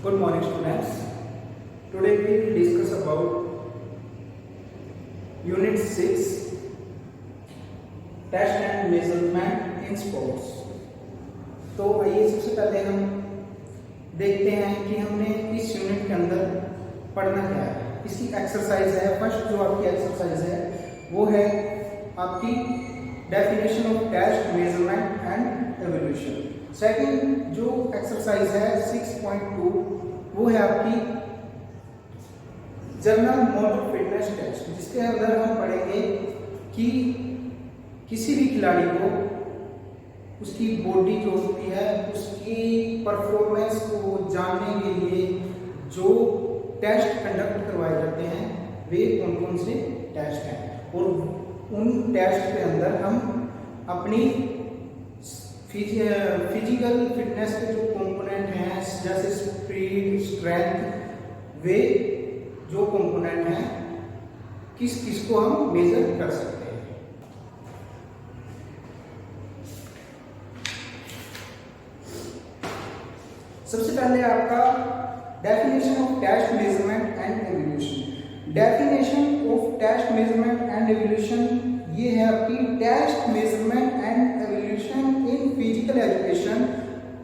Good morning, students. Today we will discuss about Unit 6 Test and Measurement in Sports. तो आइए सबसे पहले हम देखते हैं कि हमने इस यूनिट के अंदर पढ़ना क्या है। इसकी एक्सरसाइज है, फर्स्ट जो आपकी एक्सरसाइज है वो है आपकी definition of test, measurement and evolution. Second जो एक्सरसाइज है 6.2 वो है आपकी जनरल मोटर फिटनेस टेस्ट, जिसके अंदर हम पढ़ेंगे कि किसी भी खिलाड़ी को उसकी बॉडी जो होती है उसकी परफॉर्मेंस को जानने के लिए जो टेस्ट कंडक्ट करवाए जाते हैं वे कौन कौन से टेस्ट हैं, और उन टेस्ट के अंदर हम अपनी फिजिकल फिटनेस के जो कंपोनेंट हैं जैसे स्पीड, स्ट्रेंथ, वे जो कंपोनेंट हैं किस किस को हम मेजर कर सकते हैं। सबसे पहले आपका definition of test, measurement and evolution. Definition of test, measurement and evolution ये है आपकी test, measurement and evolution in physical education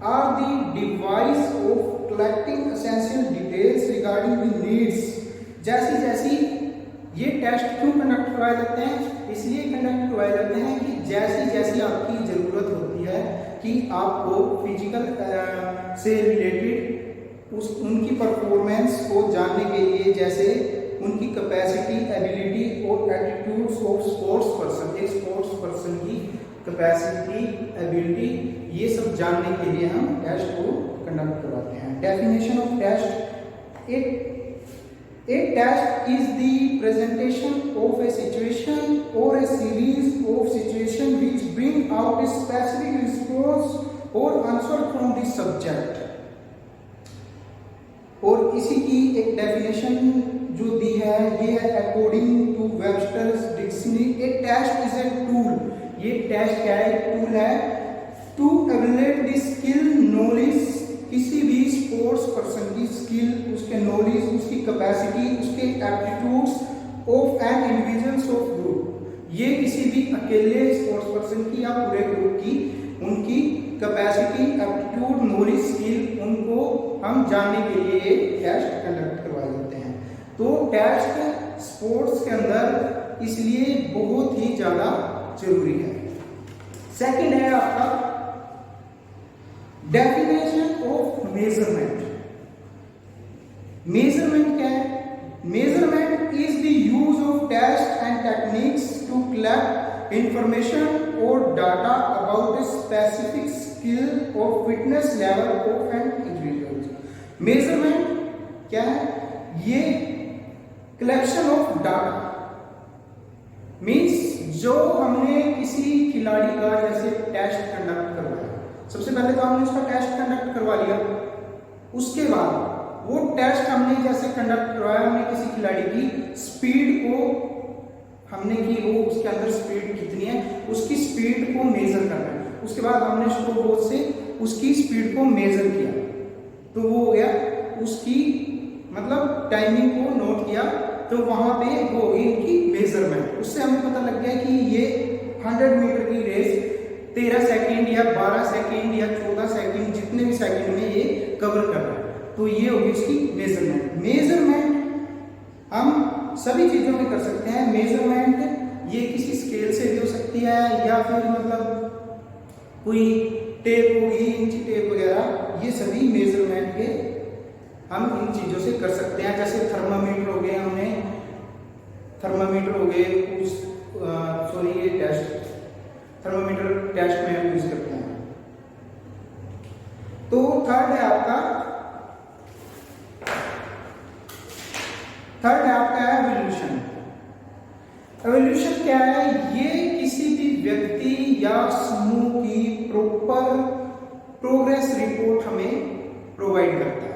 are the device of collecting essential details regarding the needs. जैसी ये टेस्ट क्यों कंडक्ट करवाए जाते हैं? इसलिए कंडक्ट करवाए जाते हैं कि जैसी आपकी ज़रूरत होती है कि आपको फिजिकल से रिलेटेड उनकी परफॉर्मेंस को जानने के लिए, जैसे उनकी कैपेसिटी, एबिलिटी और एटीट्यूड्स ऑफ स्पोर्ट्स पर्सन, एक स्पोर्ट्स पर्सन की कैपेसिटी, एबिलिटी, ये सब जानने के लिए हम टेस्ट को कंडक्ट करवाते हैं। Definition of test, A test is the presentation of a situation or a series of situations which bring out a specific response or answer from the subject। और इसी की एक डेफिनेशन जो दी है ये है according to Webster's dictionary, a test is a tool. ये test क्या है? टूल है to evaluate the skill, knowledge, किसी भी स्पोर्ट्स पर्सन की स्किल, उसके नॉलेज, उसकी कैपेसिटी, उसके aptitudes of an individuals of group. ये किसी भी अकेले स्पोर्ट्स पर्सन की या पूरे ग्रुप की उनकी कैपेसिटी, एप्टीट्यूड, नॉलेज, स्किल, उनको हम जानने के लिए ये टेस्ट कंडक्ट करवाए जाते हैं। तो टेस्ट स्पोर्ट्स के अंदर इसलिए बहुत ही ज्यादा जरूरी है। सेकंड है आपका डेफिनेशन ऑफ मेजरमेंट। मेजरमेंट क्या है? Measurement is the use of test and techniques to collect information और data about a specific skill और fitness level of an individual. Measurement क्या है? ये कलेक्शन ऑफ डाटा मीन्स जो हमने किसी खिलाड़ी का जैसे टेस्ट कंडक्ट करवाया, सबसे पहले तो हमने उसका टेस्ट कंडक्ट करवा लिया, उसके बाद वो टेस्ट हमने जैसे कंडक्ट करवाया, हमने किसी खिलाड़ी की स्पीड को हमने की, वो उसके अंदर स्पीड कितनी है उसकी स्पीड को मेजर करना है। उसके बाद हमने स्टॉप वॉच से उसकी स्पीड को मेजर किया, तो वो हो गया उसकी मतलब टाइमिंग को नोट किया, तो वहां पे वो होगी इनकी मेजरमेंट। उससे हमें पता लग गया कि ये 100 मीटर की रेस 13 सेकंड या 12 सेकंड या 14 सेकंड जितने भी सेकंड में ये कवर कर रहा है, तो ये होगी उसकी मेजरमेंट। मेजरमेंट हम सभी चीजों में कर सकते हैं। मेजरमेंट ये किसी स्केल से भी हो सकती है या फिर मतलब कोई टेप होगी, इंची टेप वगैरह, ये सभी मेजरमेंट के हम इन चीजों से कर सकते हैं। जैसे थर्मामीटर हो गए, हमने थर्मामीटर हो गए ये टेस्ट थर्मामीटर टेस्ट में हम यूज करते हैं। तो थर्ड है आपका एवोल्यूशन। एवोल्यूशन क्या है? ये किसी भी व्यक्ति या समूह की प्रॉपर प्रोग्रेस रिपोर्ट हमें प्रोवाइड करता है।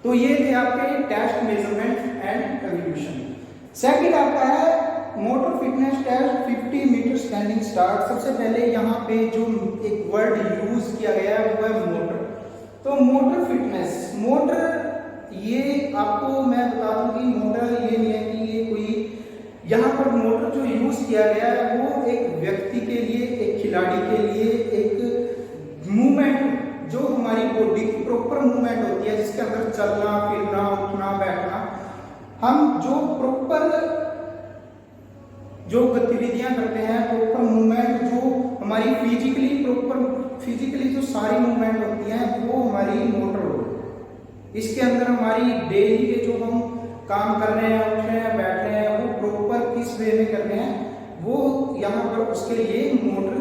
तो ये थे आपके test, measurement and evolution. Second आपका है motor fitness test 50 meter standing start. सबसे पहले यहाँ पे जो एक वर्ड यूज किया गया है वो है मोटर। तो मोटर फिटनेस, मोटर ये आपको मैं बता दूं कि मोटर ये नहीं है कि ये कोई, यहाँ पर मोटर जो यूज किया गया है वो एक व्यक्ति के लिए, एक खिलाड़ी के लिए एक मूवमेंट, जो हमारी बॉडी की प्रॉपर मूवमेंट होती है जिसके अंदर चलना फिरना उठना बैठना, हम जो प्रॉपर जो गतिविधियां करते हैं, प्रॉपर मूवमेंट, जो हमारी फिजिकली जो सारी मूवमेंट होती हैं वो हमारी मोटर होती है। इसके अंदर हमारी डेली के जो हम काम कर रहे हैं, उठ रहे हैं, बैठ रहे हैं, वो प्रॉपर किस वे में कर रहे हैं, वो यहाँ पर उसके लिए मोटर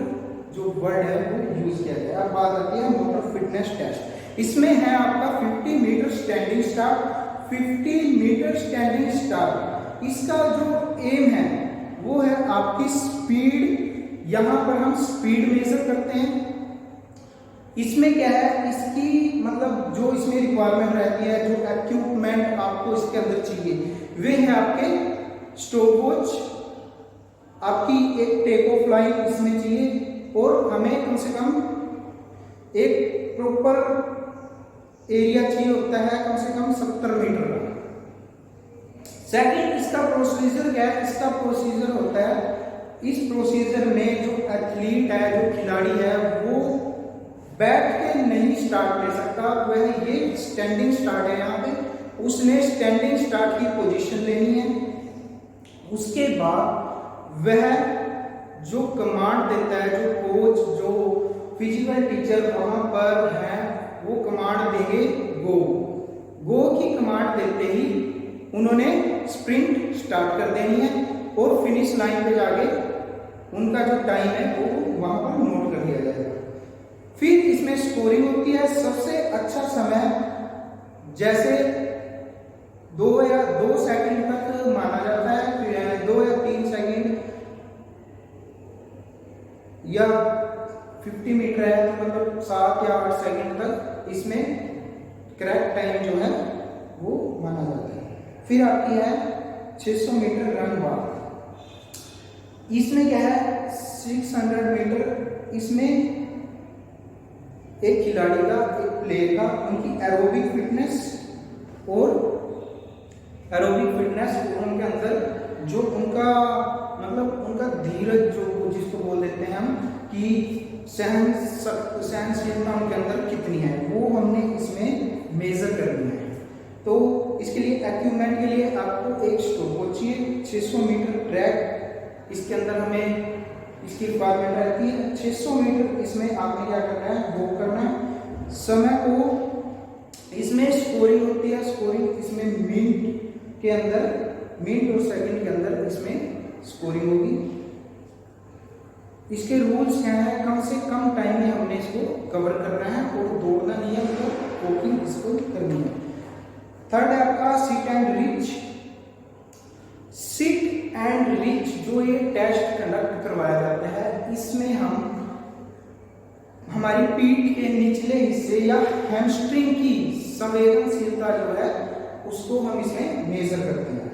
जो वर्ड है वो यूज किया गया है। अब बात आती है मोटर फिटनेस टेस्ट। इसमें है आपका 50 meter standing start, 50 meter standing start. इसका जो एम है वो है आपकी स्पीड। यहाँ पर हम स्पीड मेजर करते हैं। इसमें क्या है, इसकी मतलब जो इसमें रिक्वायरमेंट रहती है, जो इक्विपमेंट आपको इसके अंदर चाहिए वे है आपके स्टॉपवॉच, आपकी एक टेक ऑफ लाइन इसमें चाहिए, और हमें कम से कम एक प्रॉपर एरिया चाहिए होता है, कम से कम 70 मीटर का। सेकंड, इसका प्रोसीजर क्या है, इसका प्रोसीजर होता है, इस प्रोसीजर में जो एथलीट है, जो खिलाड़ी है, वो बैठ के नहीं स्टार्ट ले सकता, वह ये स्टैंडिंग स्टार्ट है। यहाँ पे उसने स्टैंडिंग स्टार्ट की पोजीशन लेनी है। उसके बाद वह जो कमांड देता है, जो कोच, जो फिजिकल टीचर वहां पर है, वो कमांड देंगे गो। गो की कमांड देते ही उन्होंने स्प्रिंट स्टार्ट कर देनी है, और फिनिश लाइन पे जाके उनका जो टाइम है वो वहां पर नोट कर दिया जाएगा। फिर इसमें स्कोरिंग होती है। सबसे अच्छा समय जैसे 2 या 2 सेकंड तक माना जाता है, फिर 2 या 3 सेकंड, या 50 मीटर है तो मतलब 7 या 8 सेकंड तक इसमें करेक्ट टाइम जो है वो माना जाता है। फिर आती है 600 मीटर रन बार। इसमें क्या है, 600 मीटर, इसमें एक खिलाड़ी का, एक प्लेयर का, उनकी एरोबिक फिटनेस और उनके अंदर जो उनका मतलब उनका धीरज, जो जिसको बोल देते हैं हम कि सहनशीलता उनके अंदर कितनी है, वो हमने इसमें मेजर करनी है। तो इसके लिए इक्विपमेंट के लिए आपको एक स्टॉपवॉच चाहिए। 600 मीटर ट्रैक, इसके अंदर हमें इसकी रिक्वायरमेंट रहती है। 600 मीटर इसमें आपने क्या करना है, वो करना है। समय को इसमें स्कोरिंग होती है, स्कोरिंग इसमें मिनट के अंदर, मिनट और सेकंड के अंदर इसमें स्कोरिंग होगी। इसके रूल्स क्या है, कम से कम टाइम में हमने इसको कवर करना है और दौड़ना नहीं है, मतलब वॉकिंग इसको करनी है। थर्ड है आपका sit and rich. Sit and rich जो ये टेस्ट कंडक्ट करवाया जाता है, इसमें हम हमारी पीठ के निचले हिस्से या हैमस्ट्रिंग की संवेदनशीलता जो है उसको हम इसमें मेजर करते हैं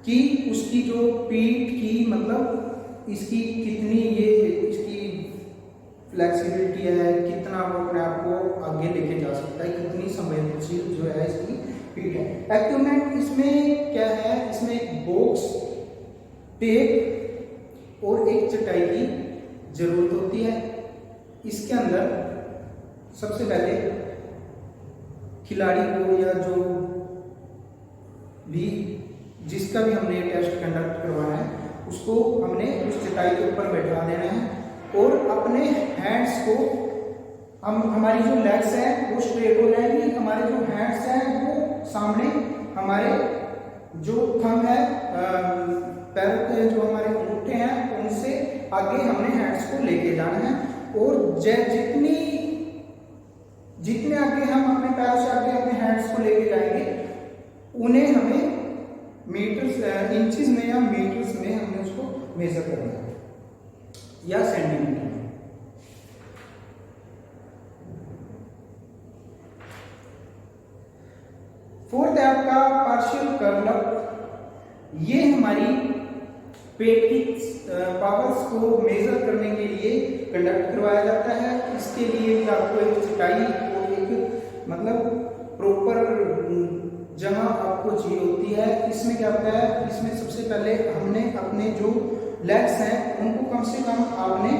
कि उसकी जो पीठ की मतलब इसकी कितनी ये इसकी फ्लेक्सिबिलिटी है, कितना वो अपने आप को आगे लेके जा सकता है, कितनी संवेदनशील जो है इसकी पीठ है। इक्विपमेंट इसमें क्या है, इसमें एक बॉक्स, टेप और एक चटाई की जरूरत होती है। इसके अंदर सबसे पहले खिलाड़ी को या जो भी जिसका भी हमने टेस्ट कंडक्ट करवाना है उसको हमने उस चटाई के ऊपर बैठा देना है और अपने हैंड्स को हम हमारी जो लेग्स हैं वो स्ट्रेट हो जाएंगी, हमारे जो हैंड्स हैं वो सामने, हमारे जो थंब है पैर के जो हमारे अंगूठे हैं उनसे आगे हमने हैंड्स को लेके जाना है और जितने आगे हम अपने पैरों से आगे अपने हैंड्स को लेके जाएंगे उन्हें हमें मीटर्स, इंचेस में या मीटर्स में हमने उसको मेजर करना है या सेंटीमीटर में। फोर्थ है आपका पार्शियल कर्ल अप। ये हमारी पेट की पावर्स को मेजर करने के लिए कंडक्ट करवाया जाता है। इसके लिए भी आपको एक चटाई और एक मतलब प्रॉपर जगह आपको चाहिए होती है। इसमें क्या होता है, इसमें सबसे पहले हमने अपने जो लेग्स हैं उनको कम से कम आपने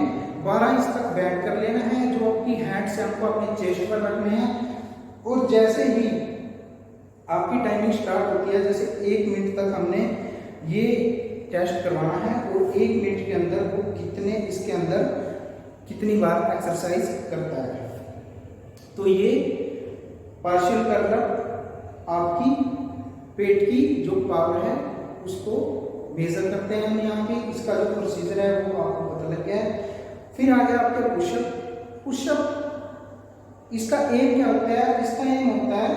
12 इंच तक बेंड कर लेना है। जो आपकी हैंड्स हैं आपको अपने चेस्ट पर रखने हैं और जैसे ही आपकी टाइमिंग स्टार्ट होती है, जैसे 1 मिनट तक हमने ये टेस्ट करवाना है और 1 मिनट के अंदर वो कितने इसके अंदर कितनी बार एक्सरसाइज करता है। तो ये पार्शियल करकर आपकी पेट की जो पावर है उसको मेजर करते हैं हम यहाँ पे। इसका जो प्रोसीजर है वो आपको पता लग गया है। फिर आ गया आपके पुशअप। पुशअप इसका एम क्या होता है, इसका एम होता है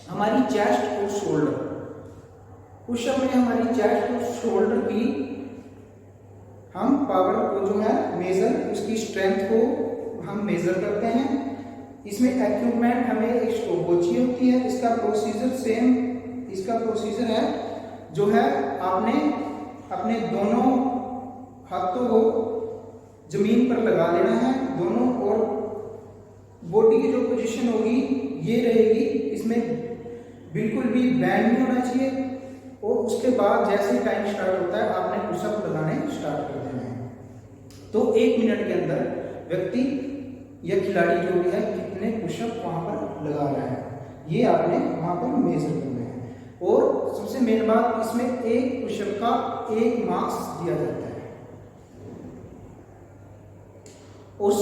हमारी चेस्ट और शोल्डर। पुशअप में हमारी चेस्ट और शोल्डर की हम पावर को जो है मेजर, उसकी स्ट्रेंथ को हम मेजर करते हैं। इसमें इक्विपमेंट हमें एक स्टॉपवॉच होती है। इसका प्रोसीजर सेम, इसका प्रोसीजर है जो है आपने अपने दोनों हाथों को जमीन पर लगा लेना है दोनों, और बॉडी की जो पोजीशन होगी ये रहेगी, इसमें बिल्कुल भी बैंड नहीं होना चाहिए। और उसके बाद जैसे ही टाइम स्टार्ट होता है आपने पुशअप लगाने स्टार्ट कर देना है। तो 1 मिनट के अंदर व्यक्ति या खिलाड़ी जो भी है कितने पुशअप वहां पर लगा रहा है ये आपने वहां पर मेजर करना है। और सबसे मेन बात, इसमें एक पुशअप का 1 मार्क्स दिया जाता है। उस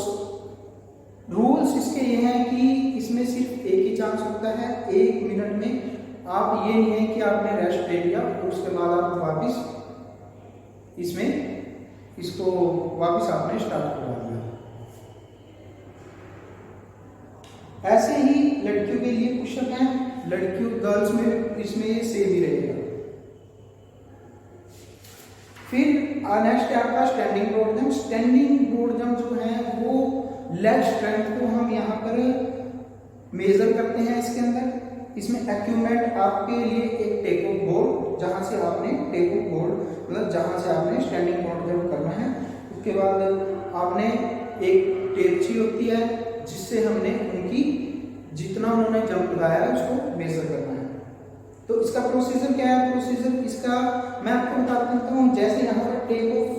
रूल्स इसके ये हैं कि इसमें सिर्फ एक ही चांस होता है 1 मिनट में। आप ये नहीं है कि आपने रेस्ट ले लिया और उसके बाद आप वापिस इसको वापिस आपने स्टार्ट करवा दिया। ऐसे ही लड़कियों के लिए पुशअप हैं, लड़कियों गर्ल्स में इसमें सेम ही रहेगा। फिर नेक्स्ट है आपका standing broad jump. Standing broad jump जो है वो लेग स्ट्रेंथ को हम यहाँ पर मेजर करते हैं इसके अंदर। इसमें इक्विपमेंट आपके लिए एक टेक ऑफ बोर्ड, जहां से आपने टेक ऑफ बोर्ड मतलब जहां से आपने स्टैंडिंग ब्रॉड जंप करना है। उसके बाद आपने एक टेप चाहिए होती है जिससे हमने उनकी जितना उन्होंने जंप लगाया है उसको मेजर करना है। तो इसका प्रोसीजर क्या है, प्रोसीजर इसका मैं आपको बता देता हूँ। जैसे यहाँ पर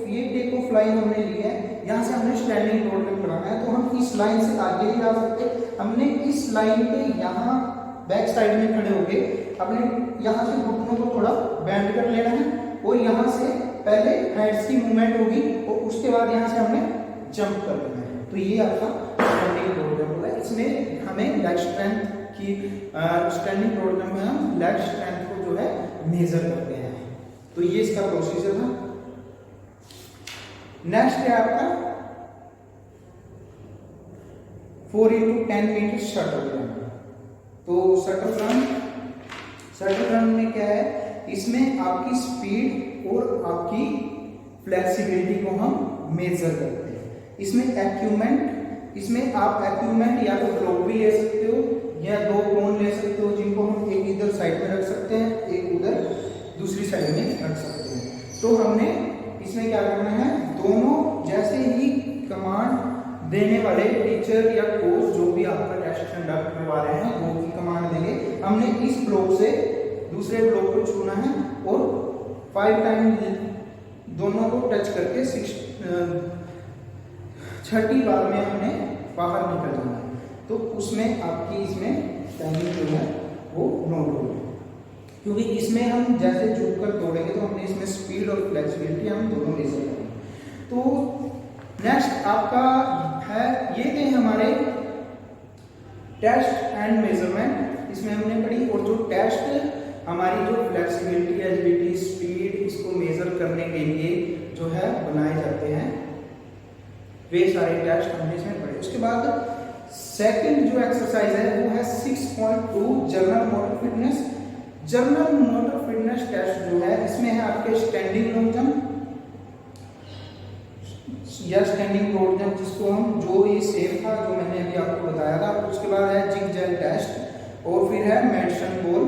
ये टेक ऑफ लाइन हमने ली है, यहाँ से हमने स्टैंडिंग ब्रॉड जंप कराना है, तो हम इस लाइन से आगे नहीं जा सकते। हमने इस लाइन पे यहाँ बैक साइड में खड़े होके अपने यहाँ से घुटनों को थोड़ा बैंड कर लेना है और यहाँ से पहले हैंड्स की मूवमेंट होगी और उसके बाद यहाँ से हमने जंप कर लेना है। तो ये आपका स्टैंडिंग ब्रॉड जंप होगा। इसमें हमें लेग स्ट्रेंथ की स्टैंडिंग ब्रॉड जंप में हम लेग स्ट्रेंथ को जो है मेजर करते हैं। तो ये इसका प्रोसीजर है। नेक्स्ट है आपका 4x10 मीटर शटल रन। तो शटल रन में क्या है, इसमें आपकी स्पीड और आपकी फ्लेक्सिबिलिटी को हम मेजर करते हैं। इसमें आप इक्विपमेंट या तो फ्लोक भी ले सकते हो या 2 कोन ले सकते हो, जिनको हम एक इधर साइड में रख सकते हैं, एक उधर दूसरी साइड में रख सकते हैं। तो हमने इसमें क्या करना है, दोनों जैसे ही कमांड देने वाले टीचर या कोच जो भी आपका टेस्ट कंडक्ट करवा रहे हैं वो की कमांड देंगे, हमने इस ब्लॉक से दूसरे ब्लॉक को छूना है और 5 टाइम दोनों को टच करके 6ठी बार में हमने बाहर निकल जाना है। तो उसमें आपकी इसमें टाइमिंग जो है वो नोट होगी, क्योंकि इसमें हम जैसे झुक कर दौड़ेंगे तो हमने इसमें स्पीड और फ्लेक्सिबिलिटी हम दोनों ले सकते हैं। तो नेक्स्ट आपका है, ये थे हमारे टेस्ट एंड मेजरमेंट, इसमें हमने पढ़ी। और जो टेस्ट हमारी जो फ्लेक्सिबिलिटी, एजिलिटी, स्पीड, इसको मेजर करने के लिए जो है बनाए जाते हैं, वे सारे टेस्ट हमने इसमें पढ़े। उसके बाद सेकंड जो एक्सरसाइज है वो है 6.2 general motor fitness. General motor fitness test जो है इसमें है आपके स्टैंडिंग लॉन्ग जंप या स्टैंडिंग ब्रॉड जंप, जिसको हम जो ये सेम था जो मैंने अभी आपको बताया था। उसके बाद है जिग जैग टेस्ट और फिर है मेडिसन बॉल।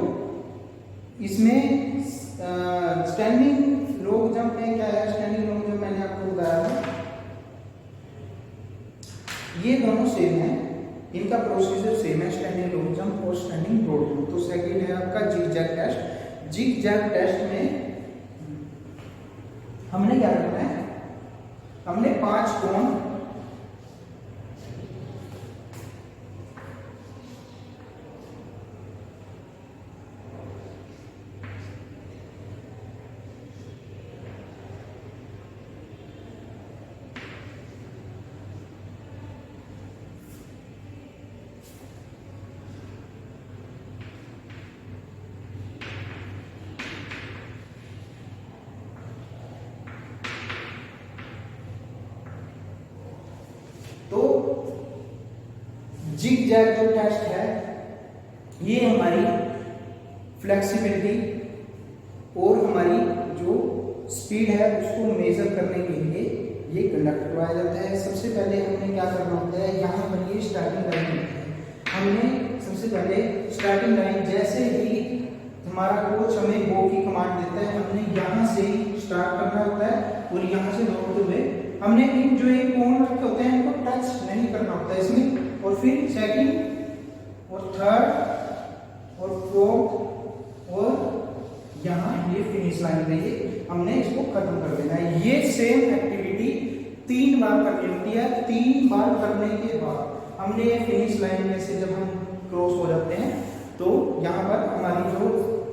इसमें स्टैंडिंग लॉन्ग जंप में क्या है, सेम है, इनका प्रोसीजर सेम है, स्टैंडिंग लॉन्ग जंप और स्टैंडिंग ब्रॉड जंप। तो सेकंड है आपका zigzag test. Zigzag test में हमने क्या करना है, हमने 5 कोण तो जिग जैग जो टेस्ट है ये हमारी फ्लेक्सिबिलिटी और हमारी जो स्पीड है उसको मेजर करने के लिए ये कंडक्ट करवाया जाता है। सबसे पहले हमने क्या करना होता है, यहाँ पर ये स्टार्टिंग लाइन होती है, हमने सबसे पहले स्टार्टिंग लाइन जैसे ही हमारा कोच हमें गो की कमांड देता है, हमने यहाँ से ही स्टार्ट करना होता है और यहाँ से दौड़ते हुए हमने इन जो ये कोण रखे होते हैं इनको टच नहीं करना होता है इसमें, और फिर सेकंड और थर्ड और फोर्थ और यहाँ ये फिनिश लाइन पे ये हमने इसको खत्म कर देना है। ये सेम एक्टिविटी 3 बार करनी होती है। 3 बार करने के बाद हमने ये फिनिश लाइन में से जब हम क्रॉस हो जाते हैं तो यहाँ पर हमारी जो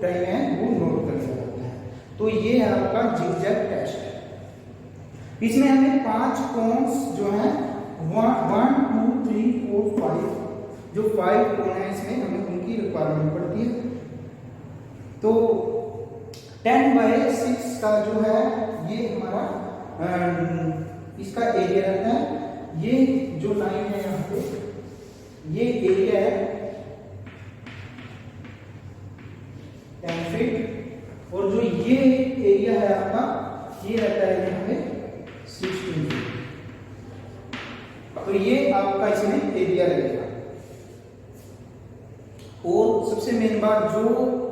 टाइम है वो नोट कर लिया जाता है। तो ये है आपका जिग-जैग टेस्ट। इसमें हमें 5 कोन्स जो है 1 2 3 4 5 जो 5 कोण है इसमें हमें उनकी रिक्वायरमेंट पड़ती है। तो 10/6 का जो है ये हमारा इसका एरिया रहता है। ये जो लाइन है यहाँ पे ये एरिया है 10 फीट और जो ये एरिया है आपका ये रहता है यहाँ पे 16 फीट। तो ये आपका इसमें एरिया रहेगा। और सबसे मेन बात जो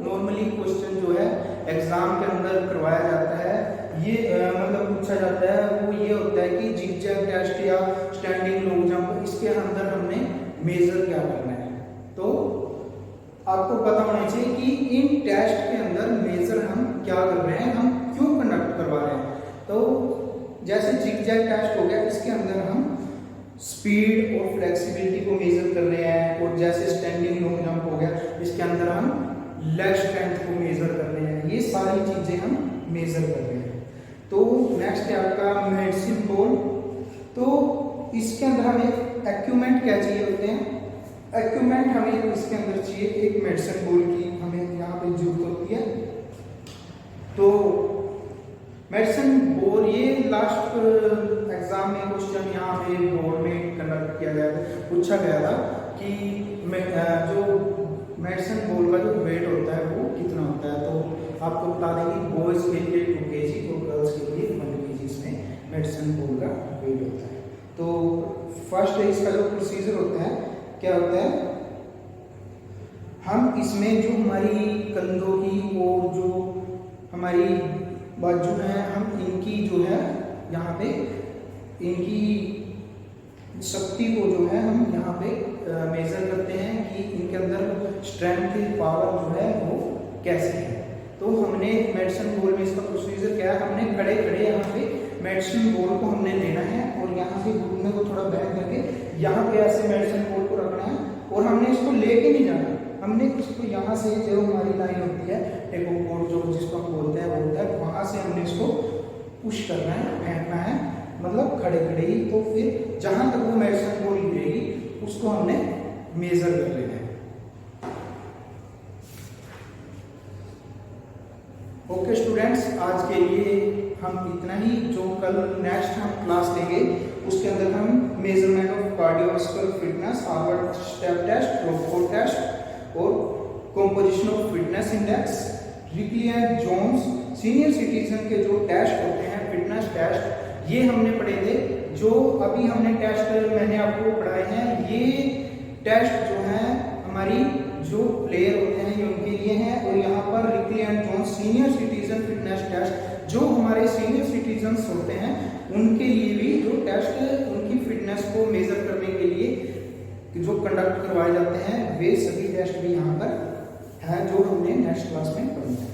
नॉर्मली क्वेश्चन जो है एग्जाम के अंदर करवाया जाता है ये मतलब पूछा जाता है वो ये होता है कि जिग-जैग टेस्ट या स्टैंडिंग लॉन्ग जंप इसके अंदर हमने मेजर क्या करना है। तो आपको पता होना चाहिए कि इन टेस्ट के अंदर मेजर हम क्या कर रहे हैं, हम क्यों कंडक्ट करवा रहे हैं। तो जैसे जिग-जैग टेस्ट हो गया इसके अंदर हम स्पीड और फ्लेक्सिबिलिटी को मेजर कर रहे हैं, और जैसे स्टैंडिंग लॉन्ग जंप हो गया इसके अंदर हम लेग स्ट्रेंथ को मेजर कर रहे हैं। ये सारी चीजें हम मेजर कर रहे हैं। तो नेक्स्ट है आपका मेडिसिन बॉल। तो इसके अंदर हमें एक्यूपमेंट क्या चाहिए होते हैं, एक्यूपमेंट हमें इसके अंदर चाहिए एक मेडिसिन बॉल की हमें यहाँ पे जरूरत होती है। तो मेडिसिन बॉल ये लास्ट एग्जाम में क्वेश्चन यहाँ पे बोर्ड में कंडक्ट किया गया था, पूछा गया था कि जो मेडिसिन बॉल का जो वेट होता है वो कितना होता है। तो आपको बता दें कि बॉयज के लिए 2 kg और गर्ल्स के लिए 1 kg इसमें मेडिसिन बॉल का वेट होता है। तो फर्स्ट इसका जो प्रोसीजर होता है क्या होता है, हम इसमें जो हमारी कंधों की और जो हमारी बाजू है हम इनकी जो है यहाँ पे इनकी शक्ति को जो है हम यहाँ पे मेजर करते हैं कि इनके अंदर स्ट्रेंथ पावर जो है वो कैसे है। तो हमने मेडिसिन बॉल में इसका प्रोसीजर क्या है, हमने खड़े खड़े यहाँ पे मेडिसिन बॉल को हमने लेना है और यहाँ से घुटने को थोड़ा बैक करके यहाँ पे ऐसे मेडिसिन बॉल को रखना है और हमने इसको लेके नहीं जाना, हमने इसको यहाँ से जो हमारी लाइन होती है टेकोकोड जो जिसको हम बोलते हैं वो होता है, वहां से हमने इसको पुश करना है, फेंकना है, मतलब खड़े खड़े ही। तो फिर जहां तक वो मेडिसिन बॉल गिरेगी उसको हमने मेजर कर लेना है। ओके स्टूडेंट्स, आज के लिए हम इतना ही। जो कल नेक्स्ट हम क्लास लेंगे उसके अंदर हम measurement of cardiovascular fitness, Harvard step test, Rockford test और composition of fitness index, Rikli and Jones, senior citizen के जो टेस्ट होते हैं फिटनेस टेस्ट, ये हमने पढ़े थे। जो अभी हमने टेस्ट मैंने आपको पढ़ाए हैं ये टेस्ट जो है हमारी जो प्लेयर होते हैं ये उनके लिए हैं, और यहाँ पर Rikli and Jones senior citizen fitness test जो हमारे सीनियर सिटीजन्स होते हैं उनके लिए भी जो टेस्ट उनकी फिटनेस को मेजर करने के लिए वे सभी टेस्ट भी यहाँ पर है जो हमने नेक्स्ट क्लास में पढ़ी है।